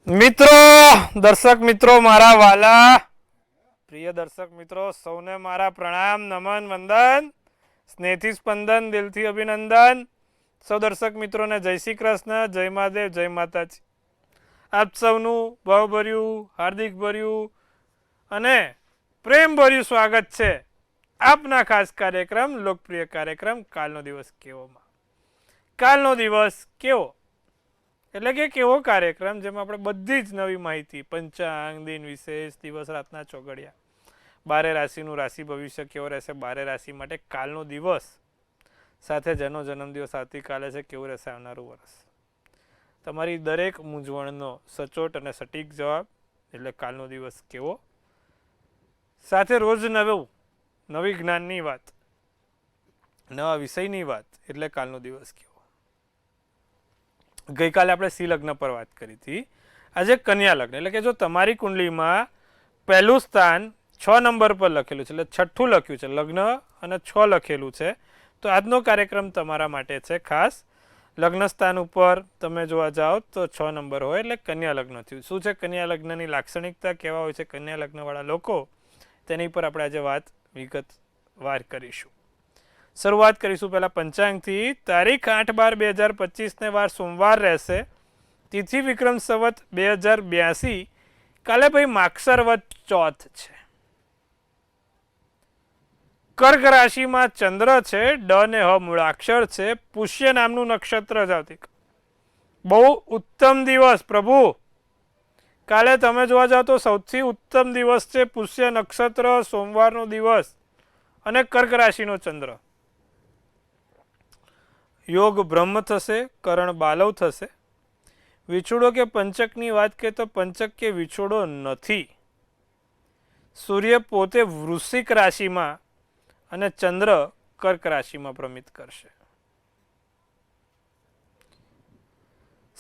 મિત્રો, દર્શક મિત્રો, મારા વાલા પ્રિય દર્શક મિત્રો, સૌને મારા પ્રણામ, નમન, વંદન, સ્નેહથી સ્પંદન, દિલથી અભિનંદન. સૌ દર્શક મિત્રોને જય શ્રી કૃષ્ણ, જય મહાદેવ, જય માતાજી. આપ સૌનું ભાવભર્યું, હાર્દિક ભર્યું અને પ્રેમભર્યું સ્વાગત છે આપના ખાસ કાર્યક્રમ, લોકપ્રિય કાર્યક્રમ કાલનો દિવસ કેવોમાં. કાલનો દિવસ કેવો એટલે કે કેવો કાર્યક્રમ જેમાં આપણે બધી જ નવી માહિતી, પંચાંગ, દિન વિશેષ, દિવસ રાતના ચોઘડિયા, બારે રાશિનું રાશિ ભવિષ્ય કેવો રહેશે, બારે રાશિ માટે કાલનો દિવસ સાથે જેનો જન્મદિવસ આવતીકાલે છે કેવું રહેશે આવનારું વર્ષ, તમારી દરેક મૂંઝવણનો સચોટ અને સટીક જવાબ એટલે કાલનો દિવસ કેવો, સાથે રોજ નવી જ્ઞાનની વાત, નવા વિષયની વાત એટલે કાલનો દિવસ કેવો. ગઈકાલે આપણે સિંહ લગ્ન પર વાત કરી હતી. આજે કન્યા લગ્ન એટલે કે જો તમારી કુંડલીમાં પહેલું સ્થાન 6 નંબર પર લખેલું છે, એટલે છઠ્ઠું લખ્યું છે, લગ્ન અને 6 લખેલું છે, તો આજનો કાર્યક્રમ તમારા માટે છે ખાસ. લગ્ન સ્થાન ઉપર તમે જોવા જાઓ તો 6 નંબર હોય એટલે કન્યા લગ્ન થયું. શું છે કન્યા લગ્નની લાક્ષણિકતા, કેવા હોય છે કન્યા લગ્નવાળા લોકો, તેની પર આપણે આજે વાત વિગતવાર કરીશું. શરૂઆત કરીશું પહેલા પંચાંગથી. તારીખ 8/12/2025 ને વાર સોમવાર રહેશે. તિથિ વિક્રમ સંવત 2082. કાલે ભાઈ માગસર વદ ચોથ છે. કર્ક રાશિમાં ચંદ્ર છે. ડ ને હ મૂળાક્ષર છે. પુષ્ય નામનું નક્ષત્ર જ આવતી. બહુ ઉત્તમ દિવસ પ્રભુ. કાલે તમે જોવા જાઓ તો સૌથી ઉત્તમ દિવસ છે. પુષ્ય નક્ષત્ર, સોમવારનો દિવસ અને કર્ક રાશિનો ચંદ્ર. યોગ બ્રહ્મ થશે, કરણ બાલવ થશે. વિછોડો કે પંચકની વાત કરીએ તો પંચક કે વિછોડો નથી. સૂર્ય પોતે વૃશ્ચિક રાશિમાં અને ચંદ્ર કર્ક રાશિમાં ભ્રમિત કરશે.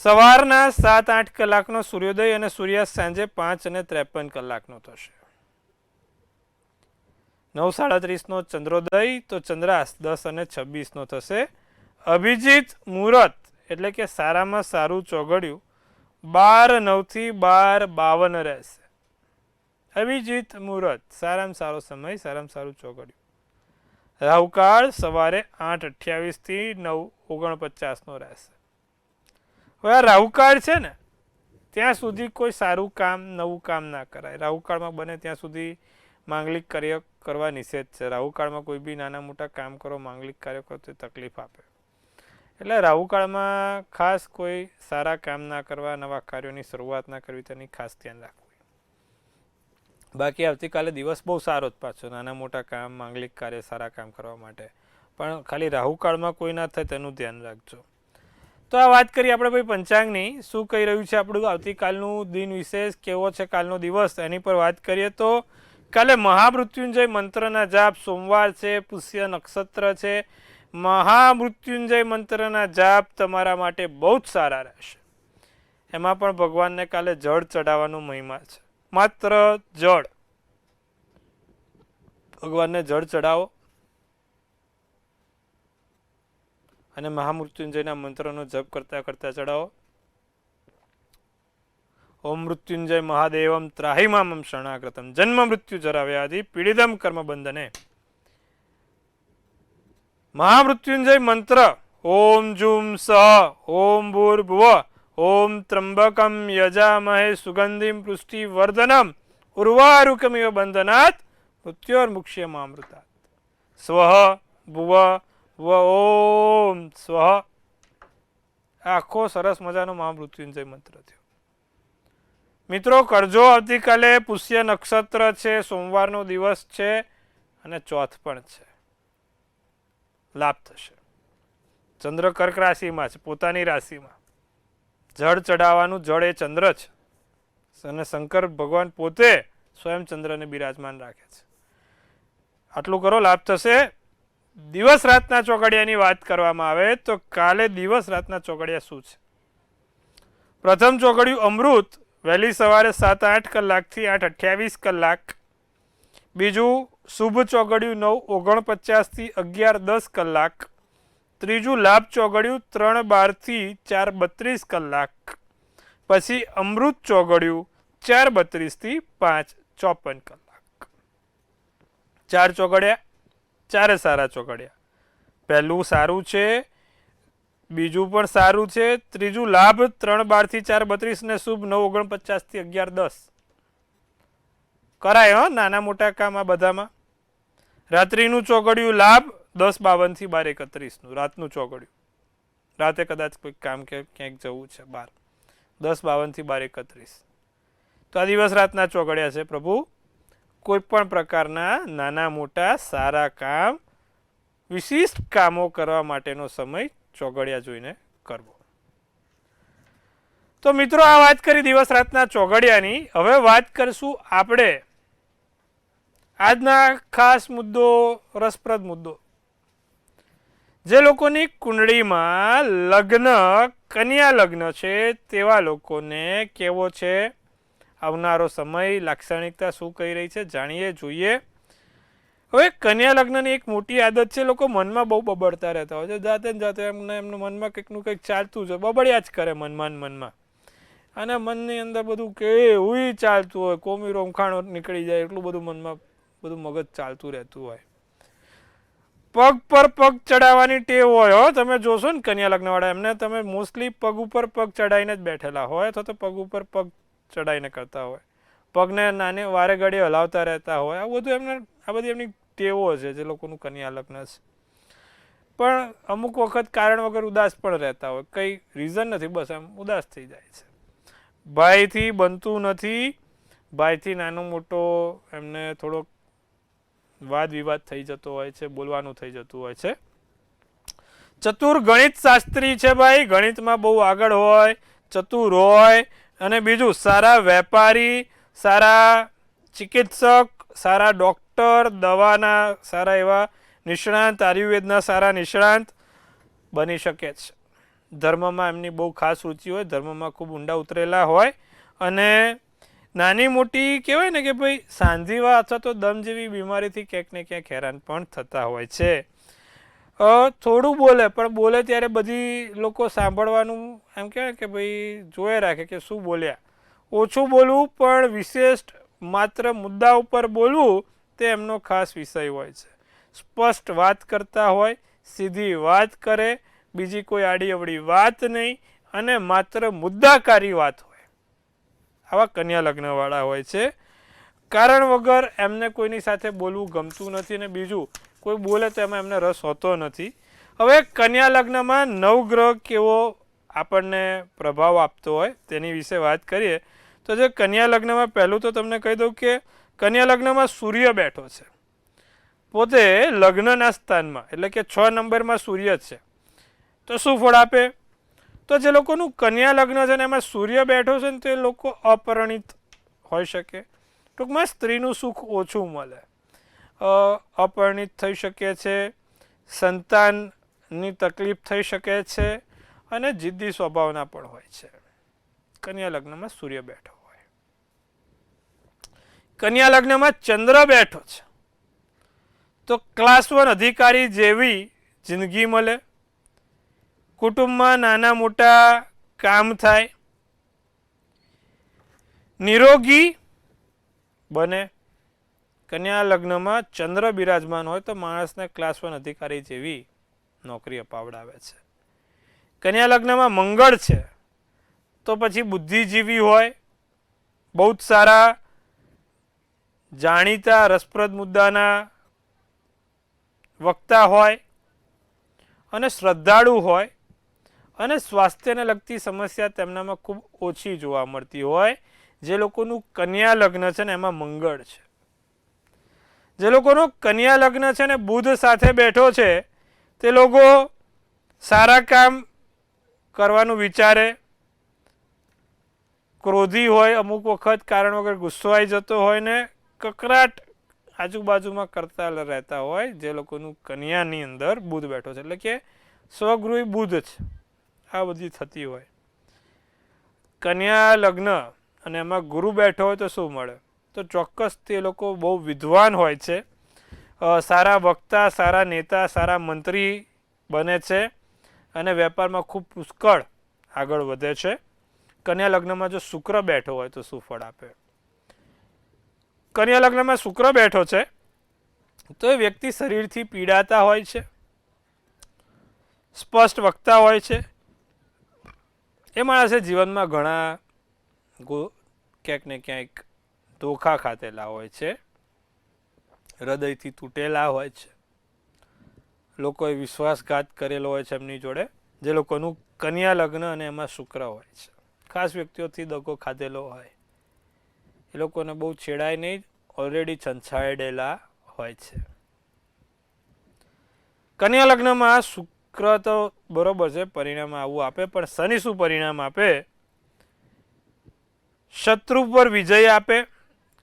સવારના 7-8 કલાકનો સૂર્યોદય અને સૂર્યાસ્ત સાંજે 5:53 થશે. 9:37 ચંદ્રોદય તો ચંદ્રાસ્ત 10:26 થશે. અભિજીત મુહૂર્ત એટલે કે સારામાં સારું ચોઘડિયું 12:09 થી 12:52 રહેશે. અભિજીત મુહૂર્ત સારામાં સારો સમય, સારામાં સારું ચોઘડિયું. રાહુકાળ સવારે 8:28 થી 9:49 રહેશે. હવે આ રાહુકાળ છે ને, ત્યાં સુધી કોઈ સારું કામ, નવું કામ ના કરાય. રાહુકાળમાં બને ત્યાં સુધી માંગલિક કાર્ય કરવા નિષેધ છે. રાહુકાળમાં કોઈ બી નાના મોટા કામ કરો, માંગલિક કાર્ય કરો તો તકલીફ આપે. એટલે રાહુકાળમાં ખાસ કોઈ સારા કામ ના કરવા, નવા કાર્યોની શરૂઆત ના કરવી, તેની ખાસ ધ્યાન રાખવું. બાકી આવતીકાલે દિવસ બહુ સારો જ પાછો, નાના મોટા કામ, માંગલિક કાર્ય, સારા કામ કરવા માટે. પણ ખાલી રાહુકાળમાં કોઈ ના થાય તેનું ધ્યાન રાખજો. તો આ વાત કરીએ આપણે ભાઈ પંચાંગની. શું કહી રહ્યું છે આપણું આવતીકાલનું દિન વિશેષ, કેવો છે કાલનો દિવસ, એની પર વાત કરીએ તો કાલે મહામૃત્યુંજય મંત્રના જાપ, સોમવાર છે, પુષ્ય નક્ષત્ર છે. મહામૃત્યુંજય મંત્રના જાપ તમારા માટે બહુ જ સારા રહેશે. એમાં પણ ભગવાનને કાલે જળ ચડાવવાનો મહિમા છે. માત્ર જળ, ભગવાનને જળ ચડાવો અને મહામૃત્યુંજયના મંત્રનો જપ કરતા કરતા ચડાવો. ઓમ મૃત્યુંજય મહાદેવમ ત્રાહિમામમ શરણાગતમ જન્મ મૃત્યુ જરાવ્યાધિ પીડિતમ કર્મ બંધને. મહામૃત્યુંજય મંત્ર ઓમ જુમ સ ઓમ ભૂર્ભુવ ઓમ ત્રંબકમ યજામહે સુગંધિમ પુષ્ટિવર્ધનમ ઉર્વારુકમિવ બંધનાત મૃત્યોર્મુક્ષ્યમામૃતાત. સ્વઃ ભુવ ભુવ ઓમ સ્વઃ. આખો સરસ મજાનો મહામૃત્યુંજય મંત્ર થયો. મિત્રો કરજો, આવતીકાલે પુષ્ય નક્ષત્ર છે, સોમવારનો દિવસ છે અને ચોથ પણ છે. લાભ થશે. ચંદ્ર કર્ક રાશિમાં છે, પોતાની રાશિમાં. જળ ચડાવવાનું, જળ એ ચંદ્ર છે અને શંકર ભગવાન પોતે સ્વયં ચંદ્રને બિરાજમાન રાખે છે. આટલું કરો, લાભ થશે. દિવસ રાતના ચોઘડિયાની વાત કરવામાં આવે તો કાલે દિવસ રાતના ચોઘડિયા શું છે? પ્રથમ ચોઘડિયું અમૃત, વહેલી સવારે 7-8 કલાકથી 8:28 કલાક. બીજું શુભ ચોઘડિયું 9:49 થી 11:10 કલાક. ત્રીજું લાભ ચોઘડિયું 3:12 થી 4:32 કલાક. પછી અમૃત ચોગડિયું 4:32 થી 5:54 કલાક. 4 ચોગડિયા, 4 સારા ચોગડિયા. પહેલું સારું છે, બીજું પણ સારું છે, ત્રીજું લાભ 3:12 થી 4:32 ને શુભ 9:49 થી 11:10. કરાય નાના મોટા કામ આ બધામાં. રાત્રિનું ચોગડિયું લાભ 10:52 થી 12:31 રાતનું ચોગડિયું. રાતે કદાચ કોઈ કામ કે ક્યાંક જવું છે બહાર. 10:52 થી 12:31. તો આ દિવસ રાતના ચોગડિયા છે પ્રભુ. કોઈ પણ પ્રકારના નાના મોટા સારા કામ, વિશિષ્ટ કામો કરવા માટેનો સમય ચોગડિયા જોઈને કરવો. તો મિત્રો, આ વાત કરી દિવસ રાતના ચોગડિયાની. હવે વાત કરશું આપણે આજના ખાસ મુદ્દો, રસપ્રદ મુદ્દો. જે લોકોની કુંડળીમાં લગ્ન, કન્યા લગ્ન છે તેવા લોકોને કેવો છે આવનારો સમય, લાક્ષણિકતા શું કહી રહી છે જાણીએ, જોઈએ. હવે કન્યા લગ્નની એક મોટી આદત છે, લોકો મનમાં બહુ બબડતા રહેતા હોય છે. જાતે ને જાતે એમનું મનમાં કંઈકનું કંઈક ચાલતું છે, બબડ્યા જ કરે મનમાં. અને મનની અંદર બધું કેવું ચાલતું હોય, કોમી રોમખાણો નીકળી જાય એટલું બધું મનમાં બધું મગજ ચાલતું રહેતું હોય. પગ પર પગ ચડાવવાની ટેવ હોય. તમે જોશો ને કન્યા લગ્ન વાળા, એમને તમે મોસ્ટલી પગ ઉપર પગ ચડાવીને જ બેઠેલા હોય, અથવા તો પગ ઉપર પગ ચડાવીને કરતા હોય, પગને નાને વારે ઘડીએ હલાવતા રહેતા હોય. આ બધી એમની ટેવો છે જે લોકોનું કન્યા લગ્ન છે. પણ અમુક વખત કારણ વગર ઉદાસ પણ રહેતા હોય, કઈ રીઝન નથી, બસ એમ ઉદાસ થઈ જાય છે. ભાઈથી બનતું નથી, ભાઈથી નાનો મોટો એમને થોડોક વાદ વિવાદ થઈ જતો હોય છે, બોલવાનું થઈ જતું હોય છે. ચતુર ગણિત શાસ્ત્રી છે ભાઈ, ગણિતમાં બહુ આગળ હોય, ચતુર હોય. અને બીજું સારા વેપારી, સારા ચિકિત્સક, સારા ડોક્ટર, દવાના સારા એવા નિષ્ણાંત, આયુર્વેદના સારા નિષ્ણાંત બની શકે છે. ધર્મમાં એમની બહુ ખાસ રુચિ હોય, ધર્મમાં ખૂબ ઊંડા ઉતરેલા હોય. અને નાની મોટી કહેવાય ને કે ભાઈ સાંધિવા અથવા તો દમ જેવી બીમારીથી ક્યાંક ને ક્યાંક હેરાન પણ થતા હોય છે. થોડું બોલે, પણ બોલે ત્યારે બધી લોકો સાંભળવાનું એમ કહેવાય કે ભાઈ જોયે રાખે કે શું બોલ્યા. ઓછું બોલવું પણ વિશેષ માત્ર મુદ્દા ઉપર બોલવું તે એમનો ખાસ વિષય હોય છે. સ્પષ્ટ વાત કરતા હોય, સીધી વાત કરે, બીજી કોઈ આડી અવળી વાત નહીં, અને માત્ર મુદ્દાકારી વાત હોય. આવા કન્યા લગ્નવાળા હોય છે. કારણ વગર એમને કોઈની સાથે બોલવું ગમતું નથી, અને બીજું કોઈ બોલે તો એમાં એમને રસ હોતો નથી. હવે કન્યા લગ્નમાં નવગ્રહ કેવો આપણને પ્રભાવ આપતો હોય તેની વિશે વાત કરીએ તો જે કન્યા લગ્નમાં પહેલું તો તમને કહી દઉં કે કન્યા લગ્નમાં સૂર્ય બેઠો છે પોતે લગ્નના સ્થાનમાં, એટલે કે 6 નંબરમાં સૂર્ય છે. તો શું ફળ આપે? તો જે લોકોનું કન્યા લગ્ન છે ને એમાં સૂર્ય બેઠો છે ને તે લોકો અપરિણિત હોઈ શકે. ટૂંકમાં સ્ત્રીનું સુખ ઓછું મળે, અપરિણિત થઈ શકે છે, સંતાનની તકલીફ થઈ શકે છે, અને જિદ્દી સ્વભાવના પણ હોય છે. કન્યા લગ્નમાં સૂર્ય બેઠો હોય. કન્યા લગ્નમાં ચંદ્ર બેઠો છે તો ક્લાસ 1 અધિકારી જેવી જિંદગી મળે, કુટુંબમાં નાના મોટા કામ થાય, નિરોગી બને. કન્યા લગ્નમાં ચંદ્ર બિરાજમાન હોય તો માણસને ક્લાસ 1 અધિકારી જેવી નોકરી અપાવડાવે છે. કન્યા લગ્નમાં મંગળ છે તો પછી બુદ્ધિજીવી હોય, બહુ જ સારા જાણીતા રસપ્રદ મુદ્દાના વક્તા હોય, અને શ્રદ્ધાળુ હોય, અને સ્વાસ્થ્યને લગતી સમસ્યા તેમનામાં ખૂબ ઓછી જોવા મળતી હોય. જે લોકોનું કન્યા લગ્ન છે ને એમાં મંગળ છે, જે લોકોનું કન્યા લગ્ન છે ને બુધ સાથે બેઠો છે, તે લોકો સારા કામ કરવાનું વિચારે, ક્રોધી હોય, અમુક વખત કારણ વગર ગુસ્સોવાઈ જતો હોય ને કકરાટ આજુબાજુમાં કરતા રહેતા હોય. જે લોકોનું કન્યાની અંદર બુધ બેઠો છે, એટલે કે સ્વગૃહી બુધ છે, આ બધી થતી હોય. કન્યા લગ્ન અને એમાં ગુરુ બેઠો હોય તો શું મળે? તો ચોક્કસ તે લોકો બહુ વિદ્વાન હોય છે, સારા વક્તા, સારા નેતા, સારા મંત્રી બને છે, અને વેપારમાં ખૂબ પુષ્કળ આગળ વધે છે. કન્યા લગ્નમાં જો શુક્ર બેઠો હોય તો શું ફળ આપે? કન્યા લગ્નમાં શુક્ર બેઠો છે તો એ વ્યક્તિ શરીરથી પીડાતા હોય છે, સ્પષ્ટ વક્તા હોય છે, એ માણસે જીવનમાં ઘણા ક્યાંક ને ક્યાંક ધોખા ખાતેલા હોય છે, હૃદયથી તૂટેલા હોય છે, લોકોએ વિશ્વાસઘાત કરેલો હોય છે એમની જોડે, જે લોકોનું કન્યા લગ્ન અને એમાં શુક્ર હોય છે, ખાસ વ્યક્તિઓથી દગો ખાધેલો હોય, એ લોકોને બહુ છેડાય નહીં, ઓલરેડી છંછાયેલા હોય છે. કન્યા લગ્નમાં શુક્ર તો બરોબર છે, પરિણામ આવું આપે, પણ શનિ શું પરિણામ આપે? શત્રુ પર વિજય આપે,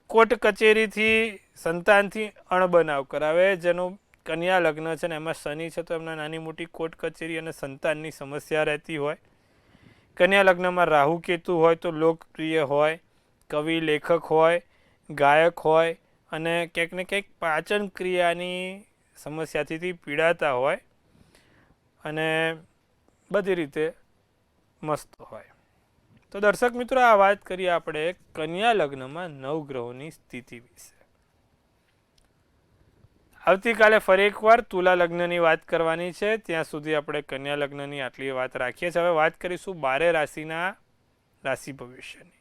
કોર્ટ કચેરીથી સંતાનથી અણબનાવ કરાવે. જેનું કન્યા લગ્ન છે ને એમાં શનિ છે તો એમના નાની મોટી કોર્ટ કચેરી અને સંતાનની સમસ્યા રહેતી હોય. કન્યા લગ્નમાં રાહુ કેતુ હોય તો લોકપ્રિય હોય, કવિ લેખક હોય, ગાયક હોય અને ક્યાંક ને ક્યાંક પાચન ક્રિયાની સમસ્યાથી પીડાતા હોય અને બધી રીતે મસ્ત હોય. તો દર્શક મિત્રો, આ વાત કરીએ આપણે કન્યા લગ્નમાં નવગ્રહોની સ્થિતિ વિશે. આવતીકાલે ફરી એકવાર તુલા લગ્નની વાત કરવાની છે. ત્યાં સુધી આપણે કન્યા લગ્નની આટલી વાત રાખીએ છીએ. હવે વાત કરીશું 12 રાશિના રાશિ ભવિષ્યની.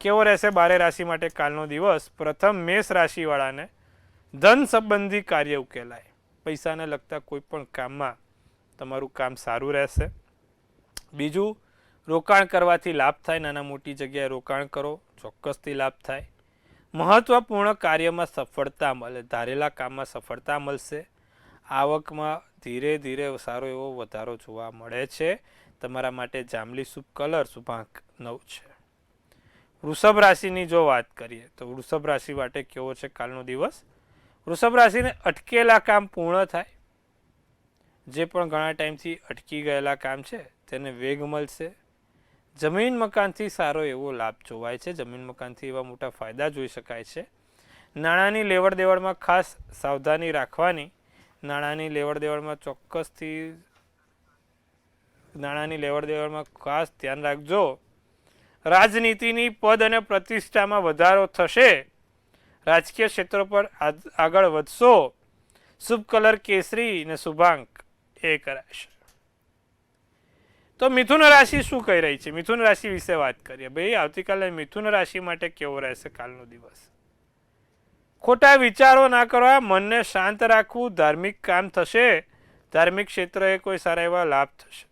કેવો રહેશે 12 રાશિ માટે કાલનો દિવસ? પ્રથમ, મેષ રાશિવાળાને ધન સંબંધી કાર્ય ઉકેલાય. પૈસાને લગતા કોઈ પણ કામમાં તમારું કામ સારું રહેશે. બીજું, રોકાણ કરવાથી લાભ થાય. નાના મોટી જગ્યાએ રોકાણ કરો, ચોક્કસથી લાભ થાય. મહત્વપૂર્ણ કાર્યમાં સફળતા મળે, ધારેલા કામમાં સફળતા મળશે. આવકમાં ધીરે ધીરે સારો એવો વધારો જોવા મળે છે. તમારા માટે જાંબલી શુભ કલર શુભાંક 9 છે. વૃષભ રાશિની જો વાત કરીએ તો વૃષભ રાશિ માટે કેવો છે કાલનો દિવસ? વૃષભ રાશિને અટકેલા કામ પૂર્ણ થાય. જે પણ ઘણા ટાઈમથી અટકી ગયેલા કામ છે તેને વેગ મળશે. જમીન મકાનથી સારો એવો લાભ જોવાય છે. જમીન મકાનથી એવા મોટા ફાયદા જોઈ શકાય છે. નાણાંની લેવડ દેવડમાં ખાસ સાવધાની રાખવાની. નાણાંની લેવડ દેવડમાં ચોક્કસથી ખાસ ધ્યાન રાખજો. રાજનીતિની પદ અને પ્રતિષ્ઠામાં વધારો થશે. રાજકીય ક્ષેત્રો પર આગળ વધશો. શુભ કલર કેસરી ને શુભાંક 1 કરાશે. તો મિથુન રાશિ શું કહી રહી છે? મિથુન રાશિ વિશે વાત કરીએ. ભાઈ, આવતીકાલે મિથુન રાશિ માટે કેવો રહેશે કાલનો દિવસ? ખોટા વિચારો ના કરવા, મનને શાંત રાખવું, ધાર્મિક કામ થશે. ધાર્મિક ક્ષેત્રે કોઈ સારા એવા લાભ થશે.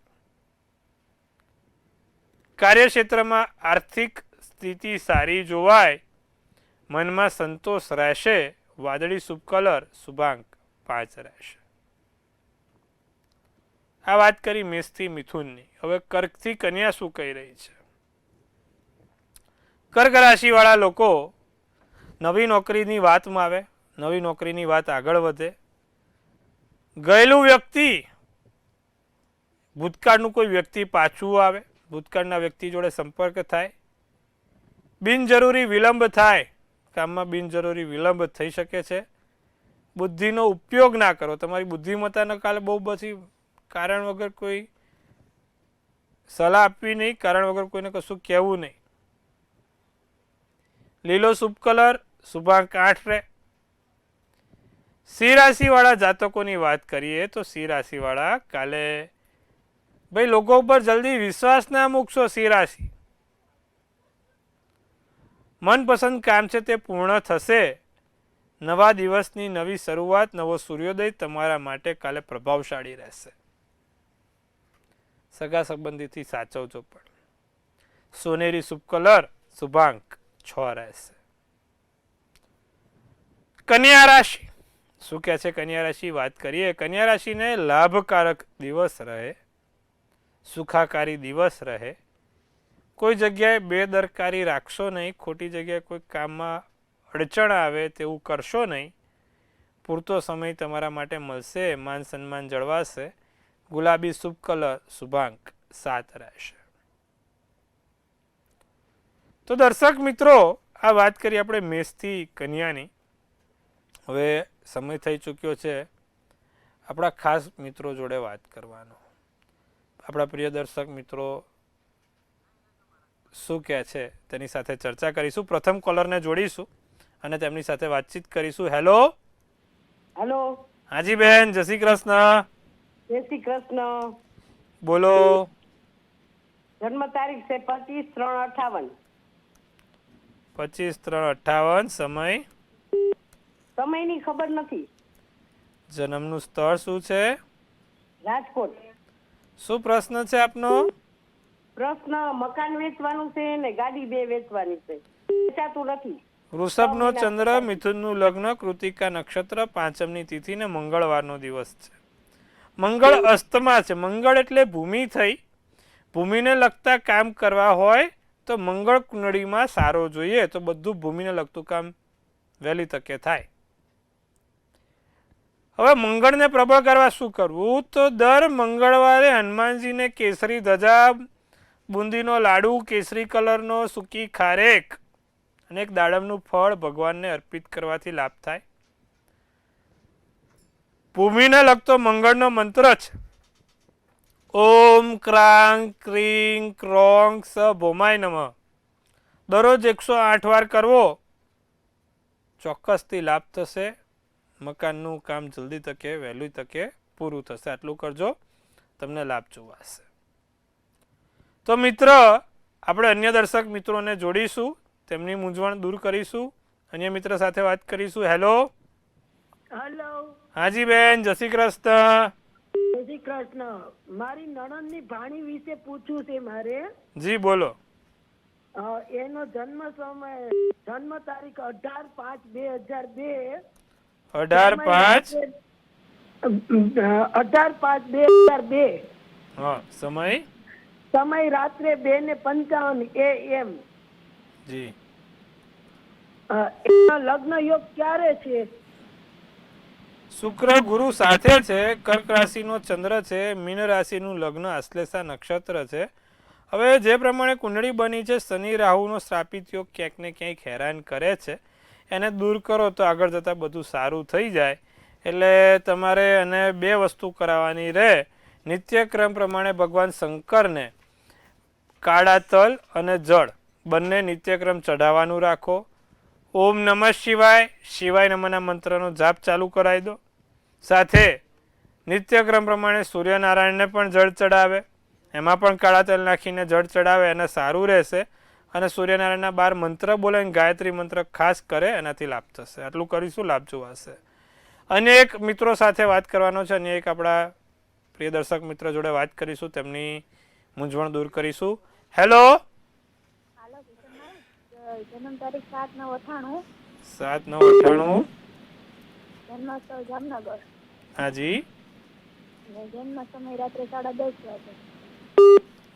કાર્યક્ષેત્રમાં આર્થિક સ્થિતિ સારી જોવાય. મનમાં સંતોષ રહેશે. વાદળી શુભ કલર શુભાંક 5 રહેશે. આ વાત કરી મેષથી મિથુનની. હવે કર્કથી કન્યા શું કહી રહી છે? કર્ક રાશિવાળા લોકો નવી નોકરીની વાતમાં આવે, નવી નોકરીની વાત આગળ વધે. ગયેલું વ્યક્તિ, ભૂતકાળનું કોઈ વ્યક્તિ પાછું આવે, ભૂતકાળના વ્યક્તિ જોડે સંપર્ક થાય. બિનજરૂરી વિલંબ થાય, કામમાં બિનજરૂરી વિલંબ થઈ શકે છે. બુદ્ધિનો ઉપયોગ ના કરો. તમારી બુદ્ધિમત્તાના કાલે બહુ બધી કારણ વગર કોઈ સલાહ આપવી નહીં, કારણ વગર કોઈને કશું કહેવું નહીં. લીલો શુભ કલર શુભાંક 8 રહે. સિંહ રાશિવાળા જાતકોની વાત કરીએ તો સિંહ રાશિવાળા કાલે ભાઈ લોકો ઉપર જલ્દી વિશ્વાસ ના મૂકશો. સિંહ રાશિ, મનપસંદ કામ છે તે પૂર્ણ થશે. નવા દિવસની નવી શરૂઆત, નવો સૂર્યોદય તમારા માટે કાલે પ્રભાવશાળી રહેશે. સગા સંબંધીથી સાચવજો પણ. સોનેરી શુભ કલર શુભાંક 6 રહેશે. કન્યા રાશિ શું કહે છે? કન્યા રાશિ વાત કરીએ. કન્યા રાશિને લાભકારક દિવસ રહે, સુખાકારી દિવસ રહે. કોઈ જગ્યાએ બેદરકારી રાખશો નહીં. ખોટી જગ્યાએ કોઈ કામમાં અડચણ આવે તેવું કરશો નહીં. પૂરતો સમય તમારા માટે મળશે. માન સન્માન જળવાશે. ગુલાબી શુભ કલર શુભાંક 7 રહેશે. તો દર્શક મિત્રો, આ વાત કરી આપણે મેષથી કન્યાની. હવે સમય થઈ ચૂક્યો છે આપણા ખાસ મિત્રો જોડે વાત કરવાનો. આપણા પ્રિય દર્શક મિત્રો શું કહે છે તેની સાથે ચર્ચા કરીશું. પ્રથમ કોલરને જોડીશું અને તેમની સાથે વાતચીત કરીશું. હેલો. હેલો. હાજી બેન, જય શ્રી કૃષ્ણ. જય શ્રી કૃષ્ણ. બોલો. જન્મ તારીખ છે 25/3/58. 25/3/58. સમય? સમયની ખબર નથી. જન્મનું સ્થળ શું છે? રાજકોટ. શું પ્રશ્ન છે આપનો? પ્રશ્ન મકાન વેચવાનું છે ને ગાડી 2 વેચવાની છે, વેચાતું નથી. વૃષભનો ચંદ્ર, મિથુનનું લગ્ન, કૃતિકા નક્ષત્ર, પાંચમની તિથિ ને મંગળવારનો દિવસ છે. મંગળ અસ્તમાં છે. મંગળ એટલે ભૂમિ થઈ. ભૂમિને લગતા કામ કરવા હોય તો મંગળ કુંડળીમાં સારો જોઈએ, તો બધું ભૂમિને લગતું કામ વહેલી તકે થાય. હવે મંગળને પ્રબળ કરવા શું કરવું? તો દર મંગળવારે હનુમાનજીને કેસરી ધજા, બુંદીનો લાડુ, કેસરી કલરનો, સૂકી ખારેક અને એક દાડમનું ફળ ભગવાનને અર્પિત કરવાથી લાભ થાય. ભૂમિને લગતો મંગળનો મંત્ર છે ઓમ ક્રાંગ ક્રીંગ ક્રોંગ સ ભૌમાય નમઃ. દરરોજ 108 વાર કરવો, ચોક્કસથી લાભ થશે. મકાનનું કામ જલ્દી તકે વહેલી તકે પૂરું થશે. આટલું કરજો, તમને લાભ જોવાશે. તો મિત્ર, આપણે અન્ય દર્શક મિત્રોને જોડીશું, તેમની મૂંઝવણ દૂર કરીશું, અન્ય મિત્ર સાથે વાત કરીશું. હેલો. હેલો. હાજી બેન, જય શ્રી કૃષ્ણ. જય શ્રી કૃષ્ણ. મારી નણંદની ભાણી વિશે પૂછવું છે મારે. જી બોલો. એનો જન્મ સમય, જન્મ તારીખ 18/5/2002. 18/5. 18/5/2002. હા. સમય? સમય રાત્રે 2:55 AM. જી. એનો લગ્ન યોગ ક્યારે છે? શુક્ર ગુરુ સાથે છે. કર્ક રાશિનો ચંદ્ર છે. મીન રાશિનું લગ્ન, આશ્લેષા નક્ષત્ર છે. હવે જે પ્રમાણે કુંડળી બની છે, શનિ રાહુનો શ્રાપિત યોગ ક્યાંક ને ક્યાંક હેરાન કરે છે. એને દૂર કરો તો આગળ જતાં બધું સારું થઈ જાય. એટલે તમારે એને 2 વસ્તુ કરાવવાની રહે. નિત્યક્રમ પ્રમાણે ભગવાન શંકરને કાળા તલ અને જળ બંને નિત્યક્રમ ચઢાવવાનું રાખો. ઓમ નમઃ શિવાય, શિવાય નમઃના મંત્રનો જાપ ચાલુ કરાવી દો. સાથે નિત્યક્રમ પ્રમાણે સૂર્યનારાયણને પણ જળ ચડાવે, એમાં પણ કાળા તેલ નાખીને જળ ચડાવે, એને સારું રહેશે. અને સૂર્યનારાયણના 12 મંત્ર બોલે, ગાયત્રી મંત્ર ખાસ કરે, એનાથી લાભ થશે. આટલું કરીશું, લાભ જોવાશે. અનેક મિત્રો સાથે વાત કરવાનો છે, અને એક આપણા પ્રિય દર્શક મિત્ર જોડે વાત કરીશું, તેમની મૂંઝવણ દૂર કરીશું. હેલો. જન્મ તારીખ 7/9/98. 7/9/98. જન્મસ્થળ જામનગર. હાજી. જન્મ સમય રાત્રે 10:30 વાગે.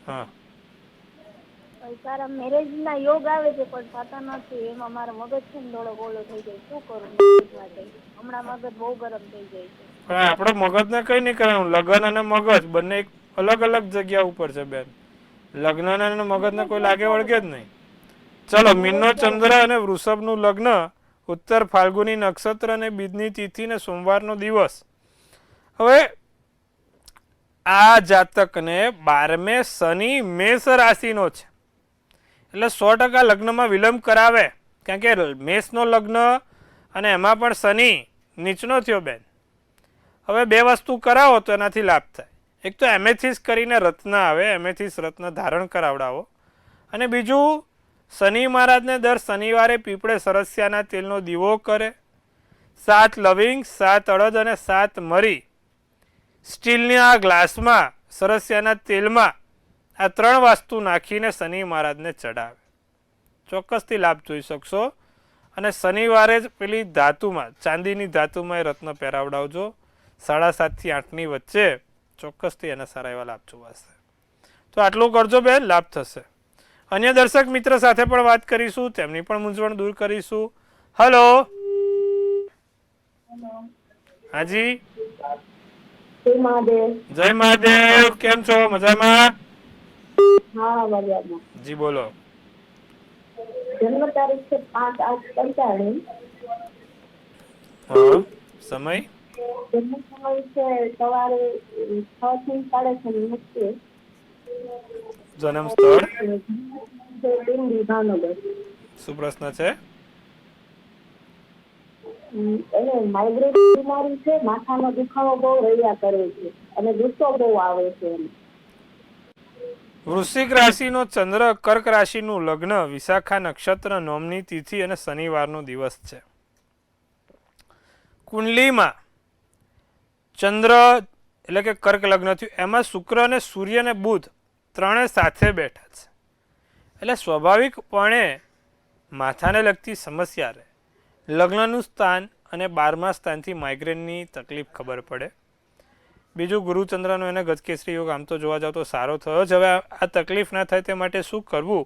હા. સારા મેરેજ ના યોગ આવે છે પણ થતા નથી. એમાં મારો મગજ છે ને થોડો બોલો થઈ જાય. શું કરું? હમણાં મગજ બહુ ગરમ થઈ જાય છે. પણ આપણે મગજને કઈ નહીં કરવાનું. લગ્ન અને મગજ બંને અલગ અલગ જગ્યા ઉપર છે બેન. લગ્ન અને મગજને કોઈ લાગે વળગે જ નહીં. ચલો, મીનનો ચંદ્ર અને વૃષભનું લગ્ન, ઉત્તર ફાલ્ગુની નક્ષત્ર અને બીજની તિથિ ને સોમવારનો દિવસ. હવે આ જાતકને 12મે શનિ મેષ રાશિનો છે, એટલે 100% લગ્નમાં વિલંબ કરાવે. કારણ કે મેષનો લગ્ન અને એમાં પણ શનિ નીચનો થયો બેન. હવે 2 વસ્તુ કરાવો તો એનાથી લાભ થાય. એક તો એમેથિસ કરીને રત્ન આવે, એમેથિસ રત્ન ધારણ કરાવડાવો. અને બીજું, શનિ મહારાજને દર શનિવારે પીપળે સરસ્યાના તેલનો દીવો કરે. 7 લવિંગ, 7 અડદ અને 7 મરી સ્ટીલના ગ્લાસમાં સરસ્યાના તેલમાં આ 3 વસ્તુ નાખીને શનિ મહારાજને ચડાવે. ચોક્કસથી લાભ જોઈ શકશો. અને શનિવારે જ પેલી ધાતુમાં, ચાંદીની ધાતુમાં એ રત્ન પહેરાવડાવજો. 7:30 થી 8ની વચ્ચે ચોક્કસથી એના સારા એવા લાભ જોવાશે. તો આટલું કરજો બેન, લાભ થશે. અન્ય દર્શક મિત્ર સાથે પણ વાત કરીશું, તેમની પણ મૂંઝવણ દૂર કરીશું. હેલો. હાજી. જય મહાદેવ. જય મહાદેવ. કેમ છો? મજામાં? હા, મજામાં. જી બોલો. જન્મ તારીખ છે 5/8/45. હા. સમય? જન્મ સમય છે સવારે 6 થી 6:30 વચ્ચે. જન્મ સ્થળ? પિંડી ભાવનગર. શું પ્રશ્ન છે? એને માઇગ્રેન બીમારી છે, માથાનો દુખાવો બહુ રહ્યા કરે છે અને ગુસ્સો બહુ આવે છે એને. વૃશ્ચિક રાશિનો ચંદ્ર, કર્ક રાશિનું લગ્ન, વિશાખા નક્ષત્ર, નોમની તિથિ અને શનિવારનો દિવસ છે. કુંડલીમાં ચંદ્ર એટલે કે કર્ક લગ્ન થયું, એમાં શુક્ર અને સૂર્ય અને બુધ ત્રણે સાથે બેઠા છે. એટલે સ્વાભાવિકપણે માથાને લગતી સમસ્યા રહે. લગ્નનું સ્થાન અને 12મા સ્થાનથી માઇગ્રેનની તકલીફ ખબર પડે. બીજું, ગુરુચંદ્રનો એને ગજકેસરી યોગ આમ તો જોવા જાવ તો સારો થયો જ. હવે આ તકલીફ ના થાય તે માટે શું કરવું?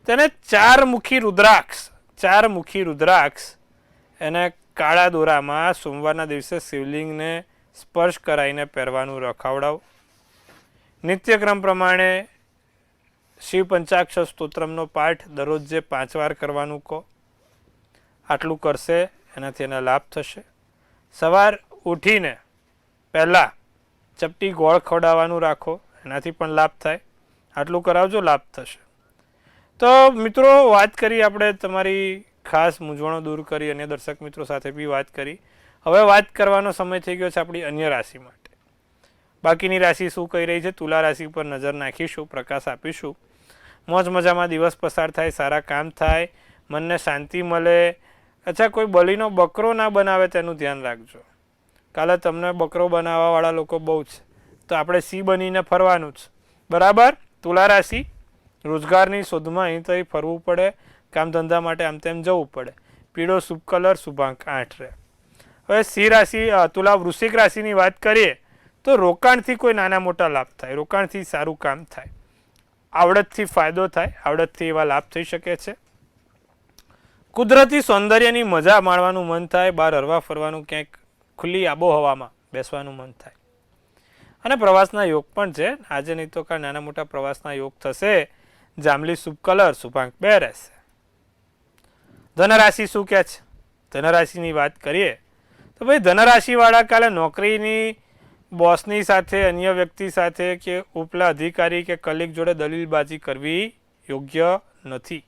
તેને 4 મુખી રુદ્રાક્ષ એને કાળા દોરામાં સોમવારના દિવસે શિવલિંગને સ્પર્શ કરાવીને પહેરવાનું રખાવડાવ. નિત્યક્રમ પ્રમાણે શિવ પંચાક્ષર સ્તોત્રમનો પાઠ દરરોજ જે 5 વાર કરવાનું કહો. આટલું કરશે એનાથી એના લાભ થશે. સવાર ઉઠીને પહેલાં ચપટી ગોળ ખવડાવવાનું રાખો, એનાથી પણ લાભ થાય. આટલું કરાવજો, લાભ થશે. તો મિત્રો, વાત કરી આપણે તમારી ખાસ મૂંઝવણો દૂર કરી, અન્ય દર્શક મિત્રો સાથે બી વાત કરી. હવે વાત કરવાનો સમય થઈ ગયો છે આપણી અન્ય રાશિ માટે. બાકીની રાશિ શું કહી રહી છે? તુલા રાશિ પર નજર નાખીશું, પ્રકાશ આપીશું. મોજ મજામાં દિવસ પસાર થાય, સારા કામ થાય, મનને શાંતિ મળે. અચ્છા, કોઈ બલીનો બકરો ના બનાવે તેનું ધ્યાન રાખજો. કાલે તમને બકરો બનાવવાવાળા લોકો બહુ છે, તો આપણે સિંહ બનીને ફરવાનું જ. બરાબર? તુલા રાશિ રોજગારની શોધમાં અહીં તો ફરવું પડે, કામ ધંધા માટે આમ તેમ જવું પડે. પીળો શુભ કલર, શુભાંક 8 રહે. હવે સિંહ રાશિ, વૃશ્ચિક રાશિની વાત કરીએ તો રોકાણથી કોઈ નાના મોટા લાભ થાય, રોકાણથી સારું કામ થાય, આવડતથી ફાયદો થાય, આવડતથી એવા લાભ થઈ શકે છે. કુદરતી સૌંદર્યની મજા માણવાનું મન થાય, બહાર હરવા ફરવાનું, ક્યાંક ખુલ્લી આબોહવામાં બેસવાનું મન થાય. અને પ્રવાસના યોગ પણ છે. આજે નહીં તો કાલ નાના મોટા પ્રવાસના યોગ થશે. જાંબલી શુભ કલર, શુભાંક 2 રહેશે. ધનરાશિ શું કહે છે? ધનરાશિની વાત કરીએ તો ભાઈ, ધનરાશિવાળા કાલે નોકરીની બોસની સાથે, અન્ય વ્યક્તિ સાથે કે ઉપલા અધિકારી કે કલીગ જોડે દલીલબાજી કરવી યોગ્ય નથી.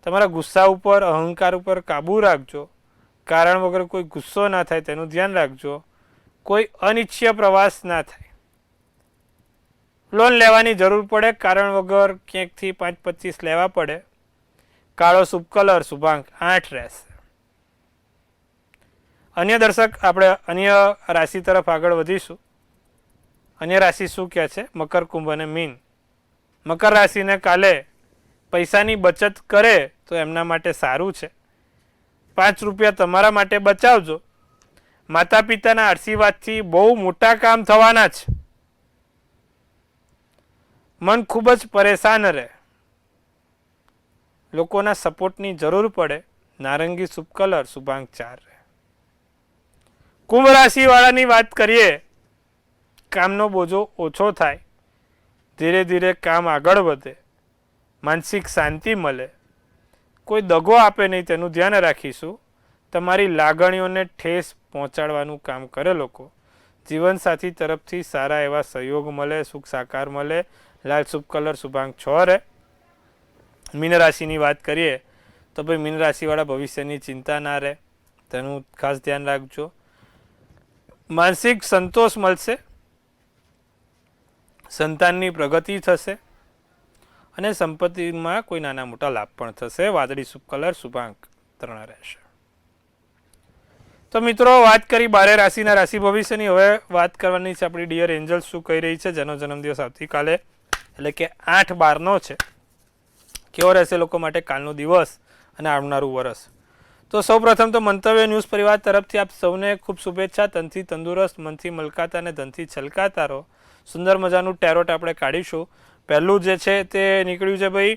તમારા ગુસ્સા ઉપર, અહંકાર ઉપર કાબૂ રાખજો. કારણ વગર કોઈ ગુસ્સો ના થાય તેનું ધ્યાન રાખજો. કોઈ અનિચ્છનીય પ્રવાસ ના થાય. લોન લેવાની જરૂર પડે, કારણ વગર ક્યાંકથી 5-25 લેવા પડે. કાળો શુભ કલર, શુભાંક 8 રહેશે. અન્ય દર્શક, આપણે અન્ય રાશિ તરફ આગળ વધીશું. અન્ય રાશિ શું કહે છે? મકર, કુંભ અને મીન. મકર રાશિને કાલે પૈસાની બચત કરે તો એમના માટે સારું છે. 5 રૂપિયા તમારા માટે બચાવજો. માતા પિતાના આશીર્વાદથી બહુ મોટા કામ થવાના છે. મન ખૂબ જ પરેશાન રહે, લોકોના સપોર્ટની જરૂર પડે. નારંગી શુભ કલર, શુભાંક 4 રહે. કુંભ રાશિવાળાની વાત કરીએ, કામનો બોજો ઓછો થાય, ધીરે ધીરે કામ આગળ વધે, માનસિક શાંતિ મળે, કોઈ દગો આપે નહીં તેનું ધ્યાન રાખીશું. તમારી લાગણીઓને ઠેસ પહોંચાડવાનું કામ કરે લોકો. જીવનસાથી તરફથી સારા એવા સહયોગ મળે, સુખ સાકાર મળે. લાલ શુભ કલર, શુભાંક 6 રહે. મીન રાશિની વાત કરીએ તો ભાઈ, મીન રાશિવાળા ભવિષ્યની ચિંતા ના રહે, તેનું ખાસ ધ્યાન રાખજો. માનસિક સંતોષ મળશે, સંતાનની પ્રગતિ થશે અને સંપત્તિમાં કોઈ નાના મોટા લાભ પણ થશે. વાદળી શુભ કલર, શુભાંક 3 રહેશે. તો મિત્રો, વાત કરી 12 રાશિના રાશિ ભવિષ્યની. હવે વાત કરવાની છે આપણી ડિયર એન્જલ શું કહી રહી છે, જેનો જન્મદિવસ આવતીકાલે એટલે કે 8/12 છે. કેવો રહેશે લોકો માટે કાલનો દિવસ અને આવનારું વર્ષ? તો સૌપ્રથમ તો મંતવ્ય ન્યૂઝ પરિવાર તરફથી આપ સૌને ખૂબ શુભેચ્છા. તનથી તંદુરસ્ત, મનથી મલકાતા અને ધનથી છલકાતા રહો. સુંદર મજાનું ટેરોટ આપણે કાઢીશું. પહેલું જે છે તે નીકળ્યું છે ભાઈ,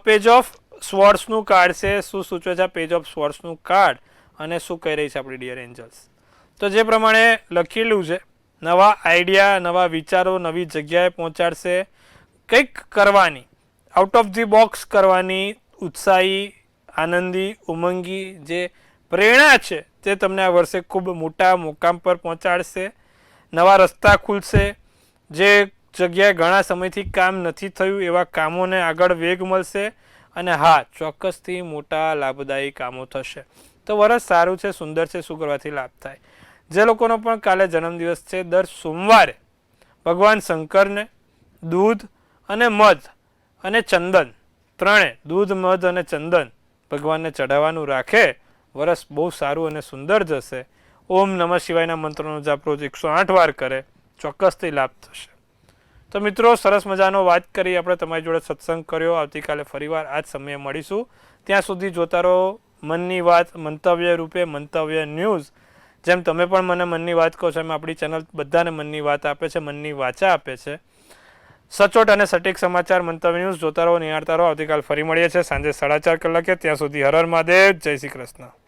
પેજ ઓફ સ્વોર્ડ્સનું કાર્ડ છે. શું સૂચવે છે પેજ ઓફ સ્વોર્ડ્સનું કાર્ડ અને શું કહી રહી છે આપણી ડિયર એન્જલ્સ? તો જે પ્રમાણે લખેલું છે, નવા આઈડિયા, નવા વિચારો નવી જગ્યાએ પહોંચાડશે. કંઈક કરવાની, આઉટ ઓફ ધી બોક્સ કરવાની ઉત્સાહી, આનંદી, ઉમંગી જે પ્રેરણા છે તે તમને આ વર્ષે ખૂબ મોટા મુકામ પર પહોંચાડશે. નવા રસ્તા ખુલશે. જે જગ્યાએ ઘણા સમયથી કામ નથી થયું એવા કામોને આગળ વેગ મળશે અને હા ચોક્કસથી મોટા લાભદાયી કામો થશે. તો વરસ સારું છે, સુંદર છે. શું કરવાથી લાભ થાય? જે લોકોનો પણ કાલે જન્મદિવસ છે, દર સોમવારે ભગવાન શંકરને દૂધ અને મધ અને ચંદન, ત્રણે દૂધ, મધ અને ચંદન ભગવાનને ચઢાવવાનું રાખે. વરસ બહુ સારું અને સુંદર જશે. ઓમ નમઃ શિવાયના મંત્રનો જાપ રોજ 108 વાર કરે, ચોક્કસથી લાભ થશે. તો મિત્રો, સરસ મજાનો વાત કરી આપણે, તમારી જોડે સત્સંગ કર્યો. આવતીકાલે ફરીવાર આ જ સમયે મળીશું. ત્યાં સુધી જોતા રહો મનની વાત મંતવ્ય રૂપે, મંતવ્ય ન્યૂઝ. જેમ તમે પણ મને મનની વાત કહો છો એમ આપણી ચેનલ બધાને મનની વાત આપે છે, મનની વાચા આપે છે. સચોટ અને સટીક સમાચાર મંતવ્ય ન્યૂઝ જોતા રહો, નિહાળતા રહો. આવતીકાલ ફરી મળીએ છીએ સાંજે 4:30 કલાકે. ત્યાં સુધી હર હર મહાદેવ, જય શ્રી કૃષ્ણ.